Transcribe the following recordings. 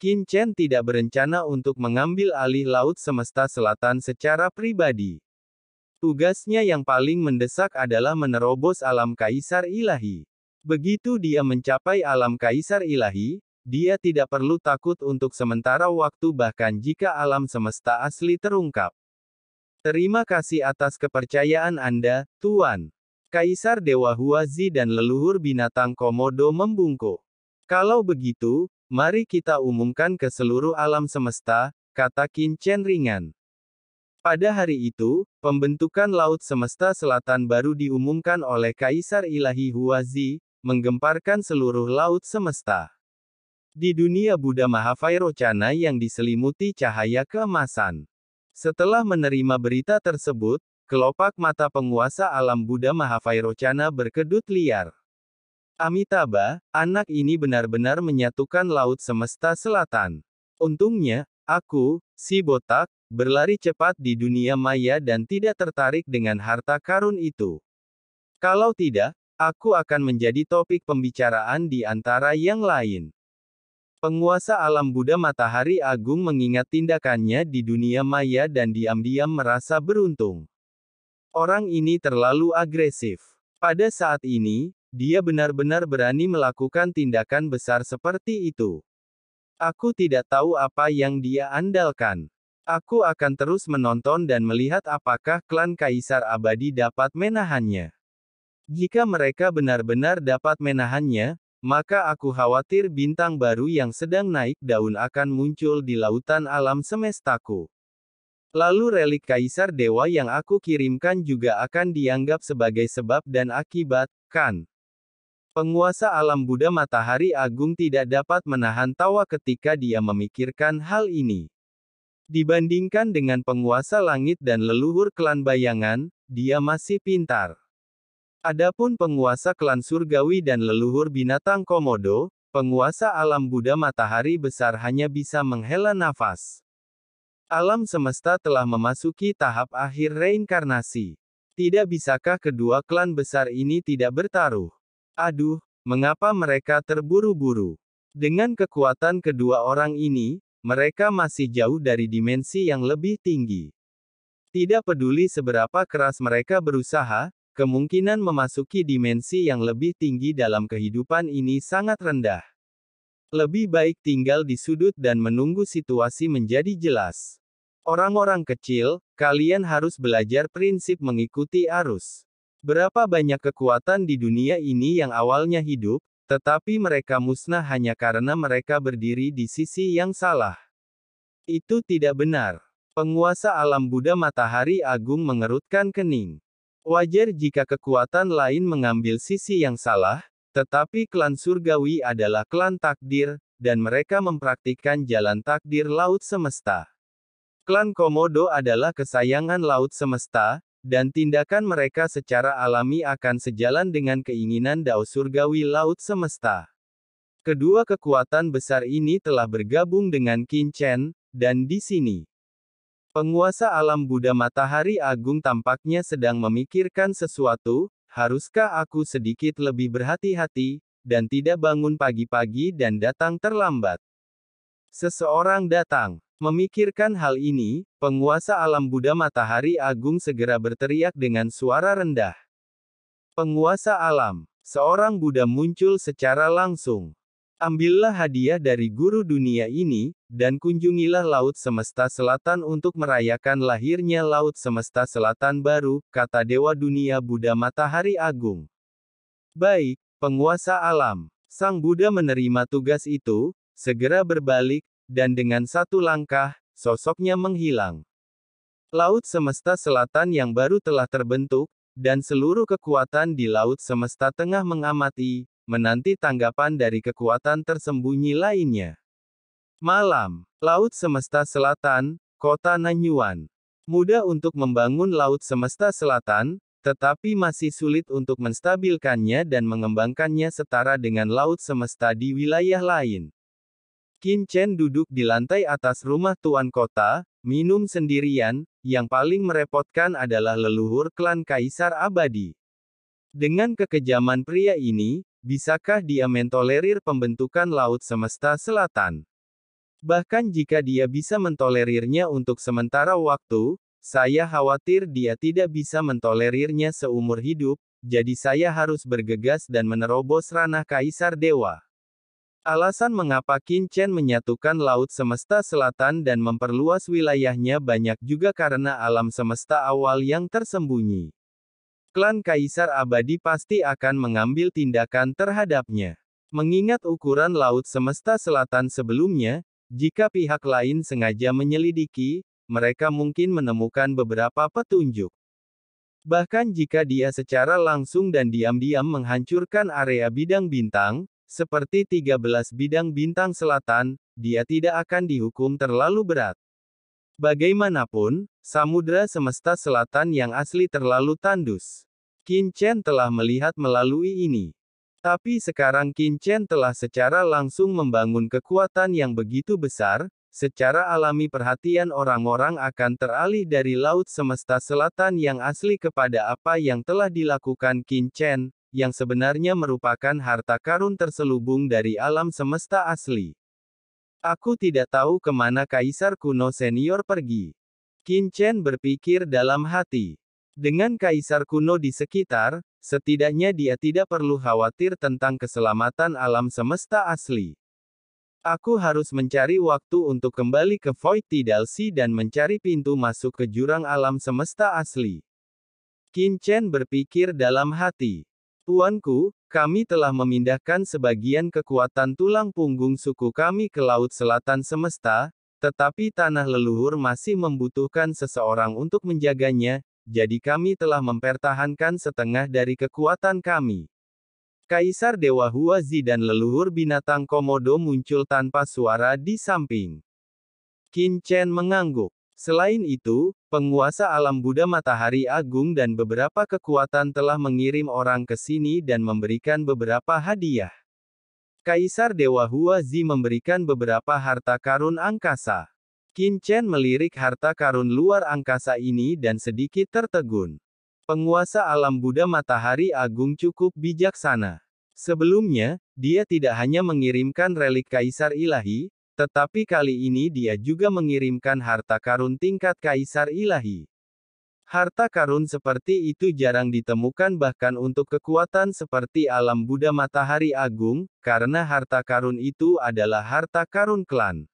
Qin Chen tidak berencana untuk mengambil alih Laut Semesta Selatan secara pribadi. Tugasnya yang paling mendesak adalah menerobos alam kaisar ilahi. Begitu dia mencapai alam kaisar ilahi, dia tidak perlu takut untuk sementara waktu bahkan jika alam semesta asli terungkap. Terima kasih atas kepercayaan Anda, Tuan. Kaisar Dewa Huazi dan leluhur binatang Komodo membungkuk. Kalau begitu, mari kita umumkan ke seluruh alam semesta, kata Qin Chen ringan. Pada hari itu, pembentukan Laut Semesta Selatan baru diumumkan oleh Kaisar Ilahi Huazi, menggemparkan seluruh laut semesta. Di dunia Buddha Mahavairocana yang diselimuti cahaya keemasan. Setelah menerima berita tersebut, kelopak mata penguasa alam Buddha Mahavairocana berkedut liar. Amitabha, anak ini benar-benar menyatukan Laut Semesta Selatan. Untungnya, aku, si botak, berlari cepat di dunia maya dan tidak tertarik dengan harta karun itu. Kalau tidak, aku akan menjadi topik pembicaraan di antara yang lain. Penguasa alam Buddha Matahari Agung mengingat tindakannya di dunia maya dan diam-diam merasa beruntung. Orang ini terlalu agresif. Pada saat ini, dia benar-benar berani melakukan tindakan besar seperti itu. Aku tidak tahu apa yang dia andalkan. Aku akan terus menonton dan melihat apakah klan Kaisar Abadi dapat menahannya. Jika mereka benar-benar dapat menahannya, maka aku khawatir bintang baru yang sedang naik daun akan muncul di lautan alam semestaku. Lalu relik Kaisar Dewa yang aku kirimkan juga akan dianggap sebagai sebab dan akibat, kan? Penguasa alam Buddha Matahari Agung tidak dapat menahan tawa ketika dia memikirkan hal ini. Dibandingkan dengan penguasa langit dan leluhur klan bayangan, dia masih pintar. Adapun penguasa klan surgawi dan leluhur binatang Komodo, penguasa alam Buddha Matahari Besar hanya bisa menghela nafas. Alam semesta telah memasuki tahap akhir reinkarnasi. Tidak bisakah kedua klan besar ini tidak bertaruh? Aduh, mengapa mereka terburu-buru? Dengan kekuatan kedua orang ini, mereka masih jauh dari dimensi yang lebih tinggi. Tidak peduli seberapa keras mereka berusaha, kemungkinan memasuki dimensi yang lebih tinggi dalam kehidupan ini sangat rendah. Lebih baik tinggal di sudut dan menunggu situasi menjadi jelas. Orang-orang kecil, kalian harus belajar prinsip mengikuti arus. Berapa banyak kekuatan di dunia ini yang awalnya hidup, tetapi mereka musnah hanya karena mereka berdiri di sisi yang salah. Itu tidak benar. Penguasa alam Buddha Matahari Agung mengerutkan kening. Wajar jika kekuatan lain mengambil sisi yang salah, tetapi klan surgawi adalah klan takdir, dan mereka mempraktikkan jalan takdir laut semesta. Klan Komodo adalah kesayangan laut semesta, dan tindakan mereka secara alami akan sejalan dengan keinginan Dao Surgawi Laut Semesta. Kedua kekuatan besar ini telah bergabung dengan Qin Chen, dan di sini, penguasa alam Buddha Matahari Agung tampaknya sedang memikirkan sesuatu, haruskah aku sedikit lebih berhati-hati, dan tidak bangun pagi-pagi dan datang terlambat? Seseorang datang. Memikirkan hal ini, penguasa alam Buddha Matahari Agung segera berteriak dengan suara rendah. Penguasa alam, seorang Buddha muncul secara langsung. Ambillah hadiah dari guru dunia ini, dan kunjungilah Laut Semesta Selatan untuk merayakan lahirnya Laut Semesta Selatan baru, kata Dewa Dunia Buddha Matahari Agung. Baik, penguasa alam. Sang Buddha menerima tugas itu, segera berbalik, dan dengan satu langkah, sosoknya menghilang. Laut Semesta Selatan yang baru telah terbentuk, dan seluruh kekuatan di Laut Semesta tengah mengamati, menanti tanggapan dari kekuatan tersembunyi lainnya. Malam, Laut Semesta Selatan, Kota Nanyuan. Mudah untuk membangun Laut Semesta Selatan, tetapi masih sulit untuk menstabilkannya dan mengembangkannya setara dengan Laut Semesta di wilayah lain. Qin Chen duduk di lantai atas rumah tuan kota, minum sendirian, yang paling merepotkan adalah leluhur klan Kaisar Abadi. Dengan kekejaman pria ini, bisakah dia mentolerir pembentukan Laut Semesta Selatan? Bahkan jika dia bisa mentolerirnya untuk sementara waktu, saya khawatir dia tidak bisa mentolerirnya seumur hidup, jadi saya harus bergegas dan menerobos ranah Kaisar Dewa. Alasan mengapa Qin Chen menyatukan Laut Semesta Selatan dan memperluas wilayahnya banyak juga karena alam semesta awal yang tersembunyi. Klan Kaisar Abadi pasti akan mengambil tindakan terhadapnya. Mengingat ukuran Laut Semesta Selatan sebelumnya, jika pihak lain sengaja menyelidiki, mereka mungkin menemukan beberapa petunjuk. Bahkan jika dia secara langsung dan diam-diam menghancurkan area bidang bintang, seperti 13 bidang bintang selatan, dia tidak akan dihukum terlalu berat. Bagaimanapun, samudera semesta selatan yang asli terlalu tandus. Qin Chen telah melihat melalui ini. Tapi sekarang Qin Chen telah secara langsung membangun kekuatan yang begitu besar, secara alami perhatian orang-orang akan teralih dari Laut Semesta Selatan yang asli kepada apa yang telah dilakukan Qin Chen, yang sebenarnya merupakan harta karun terselubung dari alam semesta asli. Aku tidak tahu kemana Kaisar kuno senior pergi. Qin Chen berpikir dalam hati. Dengan Kaisar kuno di sekitar, setidaknya dia tidak perlu khawatir tentang keselamatan alam semesta asli. Aku harus mencari waktu untuk kembali ke Void Tidal Sea dan mencari pintu masuk ke jurang alam semesta asli. Qin Chen berpikir dalam hati. Tuanku, kami telah memindahkan sebagian kekuatan tulang punggung suku kami ke Laut Selatan Semesta, tetapi tanah leluhur masih membutuhkan seseorang untuk menjaganya, jadi kami telah mempertahankan setengah dari kekuatan kami. Kaisar Dewa Huazi dan leluhur binatang Komodo muncul tanpa suara di samping. Qin Chen mengangguk. Selain itu, penguasa alam Buddha Matahari Agung dan beberapa kekuatan telah mengirim orang ke sini dan memberikan beberapa hadiah. Kaisar Dewa Huazi memberikan beberapa harta karun angkasa. Qin Chen melirik harta karun luar angkasa ini dan sedikit tertegun. Penguasa alam Buddha Matahari Agung cukup bijaksana. Sebelumnya, dia tidak hanya mengirimkan relik Kaisar Ilahi, tetapi kali ini dia juga mengirimkan harta karun tingkat Kaisar Ilahi. Harta karun seperti itu jarang ditemukan bahkan untuk kekuatan seperti alam Buddha Matahari Agung, karena harta karun itu adalah harta karun klan.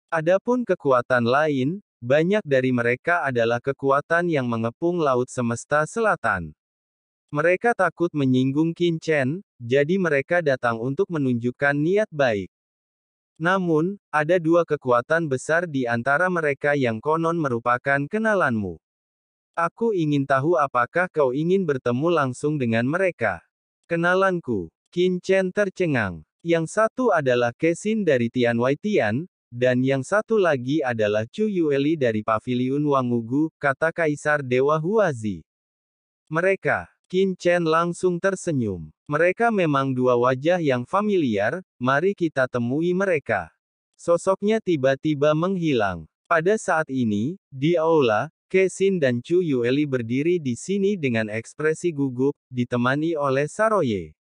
Adapun kekuatan lain, banyak dari mereka adalah kekuatan yang mengepung Laut Semesta Selatan. Mereka takut menyinggung Qin Chen, jadi mereka datang untuk menunjukkan niat baik. Namun, ada dua kekuatan besar di antara mereka yang konon merupakan kenalanmu. Aku ingin tahu apakah kau ingin bertemu langsung dengan mereka. Kenalanku. Qin Chen tercengang. Yang satu adalah Kesin dari Tianwei Tian, dan yang satu lagi adalah Chu Yueli dari Paviliun Wangugu, kata Kaisar Dewa Huazi. Mereka. Qin Chen langsung tersenyum. Mereka memang dua wajah yang familiar, mari kita temui mereka. Sosoknya tiba-tiba menghilang. Pada saat ini, di aula, Kesin dan Chu Yueli berdiri di sini dengan ekspresi gugup, ditemani oleh Saroye.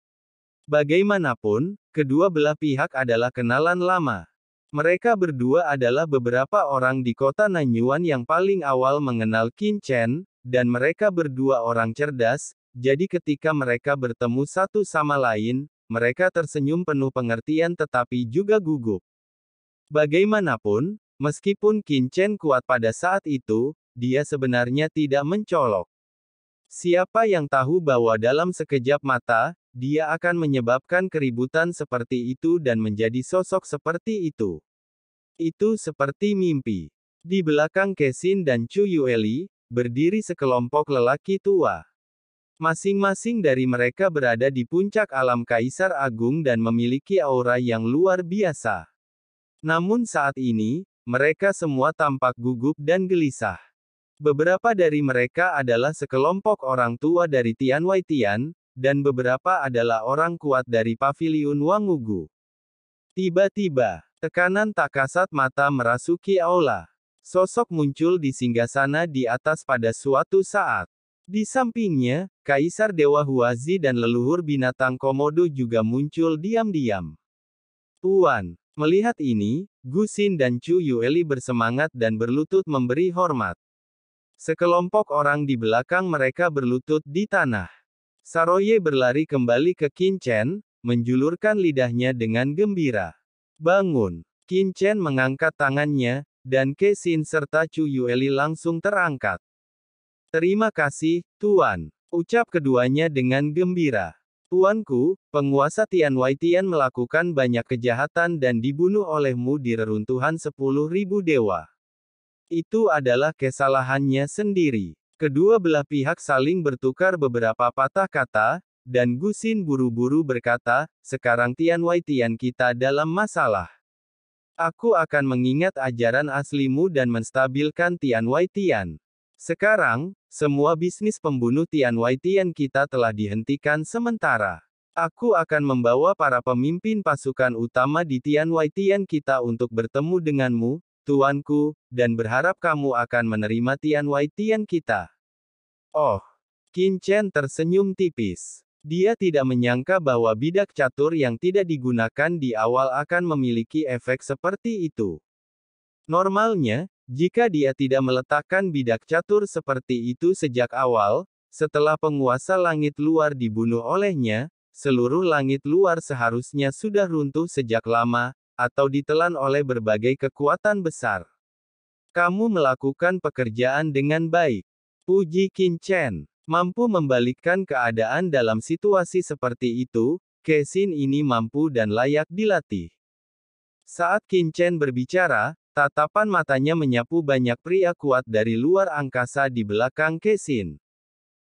Bagaimanapun, kedua belah pihak adalah kenalan lama. Mereka berdua adalah beberapa orang di kota Nanyuan yang paling awal mengenal Qin Chen, dan mereka berdua orang cerdas, jadi ketika mereka bertemu satu sama lain, mereka tersenyum penuh pengertian tetapi juga gugup. Bagaimanapun, meskipun Qin Chen kuat pada saat itu, dia sebenarnya tidak mencolok. Siapa yang tahu bahwa dalam sekejap mata, dia akan menyebabkan keributan seperti itu dan menjadi sosok seperti itu. Itu seperti mimpi. Di belakang Kesin dan Chu Yueli, berdiri sekelompok lelaki tua. Masing-masing dari mereka berada di puncak alam Kaisar Agung dan memiliki aura yang luar biasa. Namun saat ini, mereka semua tampak gugup dan gelisah. Beberapa dari mereka adalah sekelompok orang tua dari Tianwei Tian, dan beberapa adalah orang kuat dari Paviliun Wangugu. Tiba-tiba, tekanan tak kasat mata merasuki aula. Sosok muncul di singgasana di atas pada suatu saat. Di sampingnya, Kaisar Dewa Huazi dan leluhur binatang Komodo juga muncul diam-diam. Tuan, Melihat ini, Gu Xin dan Chu Yueli bersemangat dan berlutut memberi hormat. Sekelompok orang di belakang mereka berlutut di tanah. Saroye berlari kembali ke Qin Chen, menjulurkan lidahnya dengan gembira. Bangun! Qin Chen mengangkat tangannya, dan Ke Xin serta Chu Yueli langsung terangkat. Terima kasih, Tuan. Ucap keduanya dengan gembira. Tuanku, penguasa Tian Waitian melakukan banyak kejahatan dan dibunuh olehmu di reruntuhan 10.000 dewa. Itu adalah kesalahannya sendiri. Kedua belah pihak saling bertukar beberapa patah kata, dan Gu Xin buru-buru berkata, sekarang Tian Waitian kita dalam masalah. Aku akan mengingat ajaran aslimu dan menstabilkan Tian Waitian. Sekarang, semua bisnis pembunuh Tian Waitian kita telah dihentikan sementara. Aku akan membawa para pemimpin pasukan utama di Tian Waitian kita untuk bertemu denganmu, tuanku, dan berharap kamu akan menerima Tian Waitian kita. Oh, Qin Chen tersenyum tipis. Dia tidak menyangka bahwa bidak catur yang tidak digunakan di awal akan memiliki efek seperti itu. Normalnya, jika dia tidak meletakkan bidak catur seperti itu sejak awal, setelah penguasa langit luar dibunuh olehnya, seluruh langit luar seharusnya sudah runtuh sejak lama, atau ditelan oleh berbagai kekuatan besar. Kamu melakukan pekerjaan dengan baik. Puji Qin Chen. Mampu membalikkan keadaan dalam situasi seperti itu, Ke Xin ini mampu dan layak dilatih. Saat Qin Chen berbicara, tatapan matanya menyapu banyak pria kuat dari luar angkasa di belakang Ke Xin.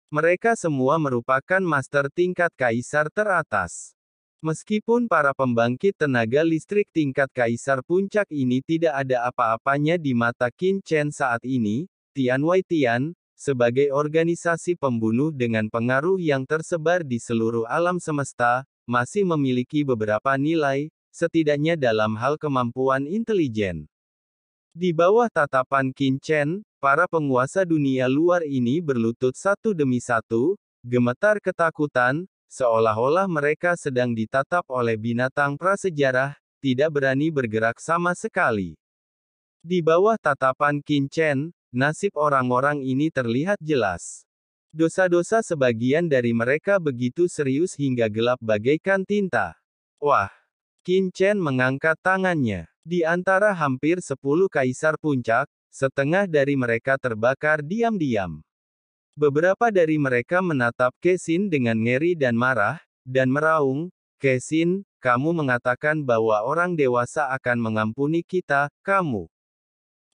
Mereka semua merupakan master tingkat kaisar teratas. Meskipun para pembangkit tenaga listrik tingkat kaisar puncak ini tidak ada apa-apanya di mata Qin Chen saat ini, Tian Waitian, sebagai organisasi pembunuh dengan pengaruh yang tersebar di seluruh alam semesta, masih memiliki beberapa nilai, setidaknya dalam hal kemampuan intelijen. Di bawah tatapan Qin Chen, para penguasa dunia luar ini berlutut satu demi satu, gemetar ketakutan, seolah-olah mereka sedang ditatap oleh binatang prasejarah, tidak berani bergerak sama sekali. Di bawah tatapan Qin Chen, nasib orang-orang ini terlihat jelas. Dosa-dosa sebagian dari mereka begitu serius hingga gelap bagaikan tinta. Wah! Qin Chen mengangkat tangannya. Di antara hampir 10 kaisar puncak, setengah dari mereka terbakar diam-diam. Beberapa dari mereka menatap Ke Xin dengan ngeri dan marah, dan meraung, Ke Xin, kamu mengatakan bahwa orang dewasa akan mengampuni kita, kamu.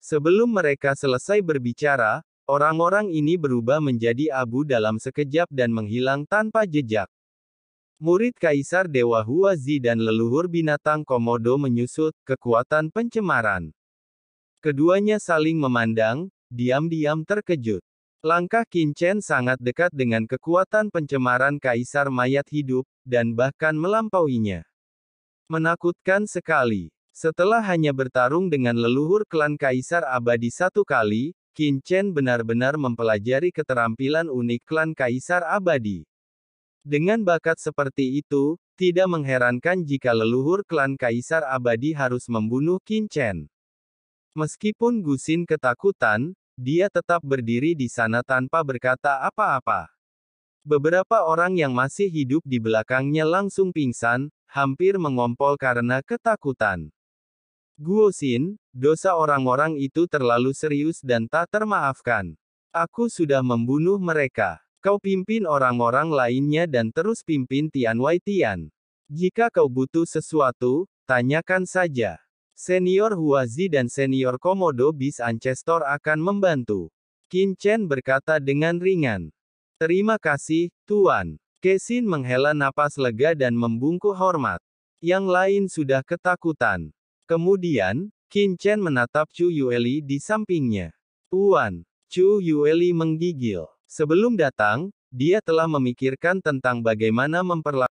Sebelum mereka selesai berbicara, orang-orang ini berubah menjadi abu dalam sekejap dan menghilang tanpa jejak. Murid Kaisar Dewa Huazi dan leluhur binatang Komodo menyusut, kekuatan pencemaran. Keduanya saling memandang, diam-diam terkejut. Langkah Qin Chen sangat dekat dengan kekuatan pencemaran Kaisar mayat hidup, dan bahkan melampauinya. Menakutkan sekali. Setelah hanya bertarung dengan leluhur klan Kaisar abadi satu kali, Qin Chen benar-benar mempelajari keterampilan unik klan Kaisar abadi. Dengan bakat seperti itu, tidak mengherankan jika leluhur klan Kaisar abadi harus membunuh Qin Chen. Meskipun Gu Xin ketakutan, dia tetap berdiri di sana tanpa berkata apa-apa. Beberapa orang yang masih hidup di belakangnya langsung pingsan, hampir mengompol karena ketakutan. Guo Xin, dosa orang-orang itu terlalu serius dan tak termaafkan. Aku sudah membunuh mereka. Kau pimpin orang-orang lainnya dan terus pimpin Tian Waitian. Jika kau butuh sesuatu, tanyakan saja. Senior Huazi dan Senior Komodo Beast Ancestor akan membantu. Qin Chen berkata dengan ringan. Terima kasih, Tuan. Ke Xin menghela napas lega dan membungkuk hormat. Yang lain sudah ketakutan. Kemudian, Qin Chen menatap Chu Yueli di sampingnya. Tuan. Chu Yueli menggigil. Sebelum datang, dia telah memikirkan tentang bagaimana memperlakukan